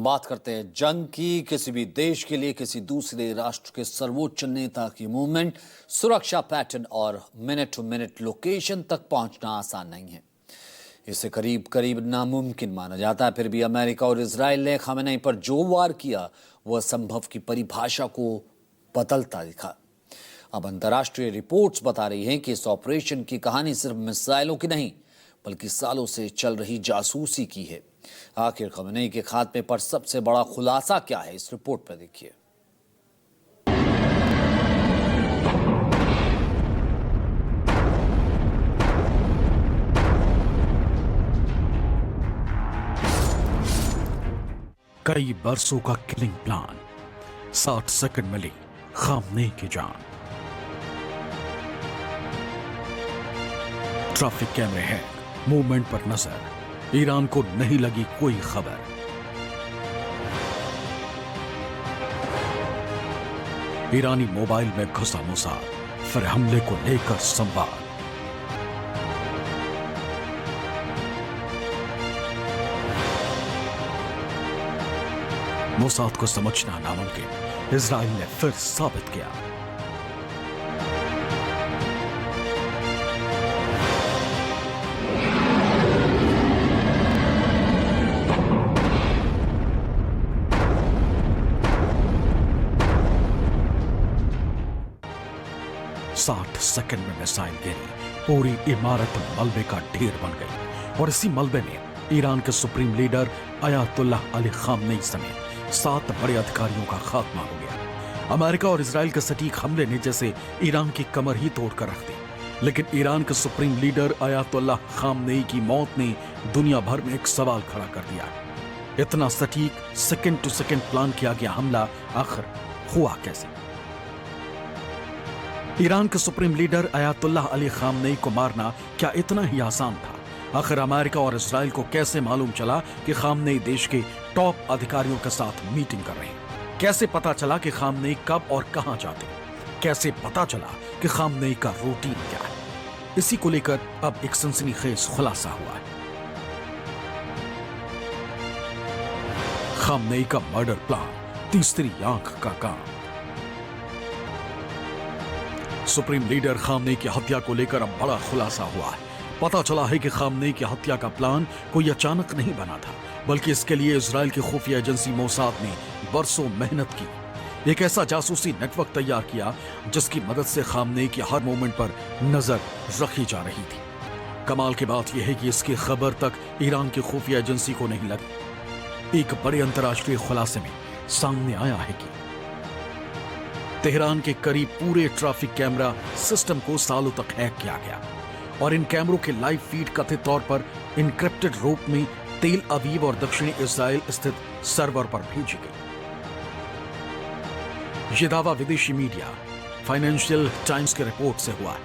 बात करते हैं जंग की। किसी भी देश के लिए किसी दूसरे राष्ट्र के सर्वोच्च नेता की मूवमेंट, सुरक्षा पैटर्न और मिनट टू मिनट लोकेशन तक पहुंचना आसान नहीं है। इसे करीब करीब नामुमकिन माना जाता है। फिर भी अमेरिका और इजराइल ने खामेनेई पर जो वार किया वह असंभव की परिभाषा को बदलता दिखा। अब अंतर्राष्ट्रीय रिपोर्ट्स बता रही हैं कि इस ऑपरेशन की कहानी सिर्फ मिसाइलों की नहीं बल्कि सालों से चल रही जासूसी की है। आखिर खामेनेई के खात्मे पर सबसे बड़ा खुलासा क्या है, इस रिपोर्ट पर देखिए। कई बरसों का किलिंग प्लान, 60 सेकंड मिली खामनेई की जान। ट्रैफिक कैमरे हैं, मूवमेंट पर नजर, ईरान को नहीं लगी कोई खबर। ईरानी मोबाइल में घुसा मोसाद, फिर हमले को लेकर संवाद। मोसाद को समझना नामुमकिन, इजराइल ने फिर साबित किया। साठ सेकंड में मिसाइल गिरी, पूरी इमारत मलबे का ढेर बन गई और इसी मलबे में ईरान के supreme leader Ayatollah Ali Khamenei समेत 7 बड़े अधिकारियों का खात्मा हो गया। अमेरिका और इजराइल के सटीक हमले ने जैसे ईरान की कमर ही तोड़कर रख दी, लेकिन ईरान के सुप्रीम लीडर अयातुल्लाह खामनेई की मौत ने दुनिया भर में एक सवाल खड़ा कर दिया। इतना सटीक सेकंड टू सेकंड प्लान किया गया हमला आखिर हुआ कैसे? ईरान के supreme leader Ayatollah Ali Khamenei को मारना क्या इतना ही आसान था? आखिर अमेरिका और इजराइल को कैसे मालूम चला कि खामनेई देश के टॉप अधिकारियों के साथ मीटिंग कर रहे हैं? कैसे पता चला कि खामनेई कब और कहां जाते? कैसे पता चला कि खामनेई का रूटीन क्या है? इसी को लेकर अब एक सनसनीखेज खुलासा हुआ है। खामनेई का मर्डर प्लान, तीसरी आंख का काम। सुप्रीम लीडर खामनेई की हत्या को लेकर अब बड़ा खुलासा हुआ है। पता चला है कि खामनेई की हत्या का प्लान कोई अचानक नहीं बना था, बल्कि इसके लिए इजराइल की खुफिया एजेंसी मोसाद ने बरसों मेहनत की। एक ऐसा जासूसी नेटवर्क तैयार किया जिसकी मदद से खामनेई की हर मोमेंट पर नजर रखी जा रही थी। कमाल की बात यह है कि इसकी खबर तक ईरान की खुफिया एजेंसी को नहीं लगी। एक बड़े अंतर्राष्ट्रीय खुलासे में सामने आया है कि तेहरान के करीब पूरे ट्रैफिक कैमरा सिस्टम को सालों तक हैक किया गया और इन कैमरों के लाइव फीड कथित तौर पर इनक्रिप्टेड रूप में तेल अवीव और दक्षिणी इजराइल स्थित सर्वर पर भेजी गई। यह दावा विदेशी मीडिया फाइनेंशियल टाइम्स के रिपोर्ट से हुआ है।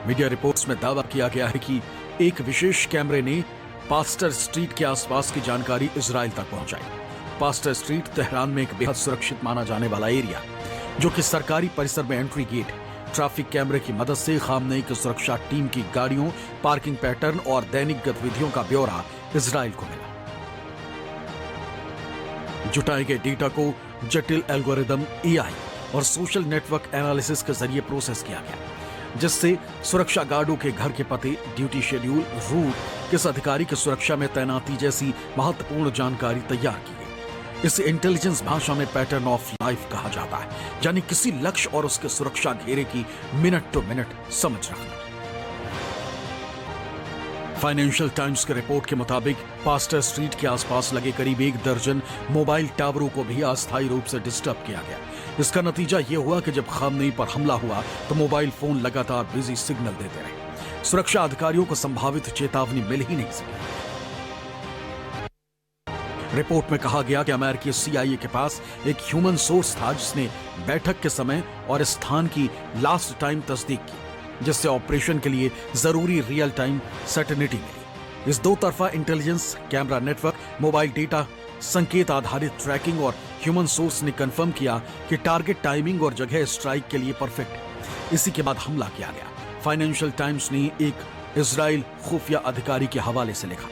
मीडिया रिपोर्ट्स में दावा किया गया है कि एक विशेष कैमरे ने पास्टर स्ट्रीट के आसपास की जानकारी इजराइल तक पहुंचाई। पास्टर स्ट्रीट तेहरान में एक बेहद सुरक्षित माना जाने वाला एरिया, जो कि सरकारी परिसर में एंट्री गेट है। ट्रैफिक कैमरे की मदद से खामनेई की सुरक्षा टीम की गाड़ियों, पार्किंग पैटर्न और दैनिक गतिविधियों का ब्यौरा इजराइल को मिला। जुटाए गए डेटा को जटिल एल्गोरिदम, एआई और सोशल नेटवर्क एनालिसिस के जरिए प्रोसेस किया गया, जिससे सुरक्षा गार्डों के घर के पते, ड्यूटी शेड्यूल, रूट, किस अधिकारी की सुरक्षा में तैनाती जैसी महत्वपूर्ण जानकारी तैयार की गई। इसे इंटेलिजेंस भाषा में पैटर्न ऑफ लाइफ कहा जाता है, यानी किसी लक्ष्य और उसके सुरक्षा घेरे की मिनट टू मिनट समझ रखना। फाइनेंशियल टाइम्स के रिपोर्ट के मुताबिक पास्टर स्ट्रीट के आसपास लगे करीब 1 दर्जन मोबाइल टावरों को भी अस्थायी रूप से डिस्टर्ब किया गया। इसका नतीजा यह हुआ कि जब खामनेई पर हमला हुआ तो मोबाइल फोन लगातार बिजी सिग्नल देते रहे। सुरक्षा अधिकारियों को संभावित चेतावनी मिल ही नहीं सकी। रिपोर्ट में कहा गया कि अमेरिकी सीआईए के पास एक ह्यूमन सोर्स था जिसने बैठक के समय और स्थान की लास्ट टाइम तस्दीक की, जिससे ऑपरेशन के लिए जरूरी रियल टाइम सर्टेनिटी मिली। इस 2 तरफा intelligence, camera network, mobile data, संकेत आधारित ट्रैकिंग और ह्यूमन सोर्स ने कंफर्म किया कि टारगेट टाइमिंग और जगह स्ट्राइक के लिए परफेक्ट है। इसी के बाद हमला किया गया। फाइनेंशियल टाइम्स ने एक इजराइल खुफिया अधिकारी के हवाले से लिखा,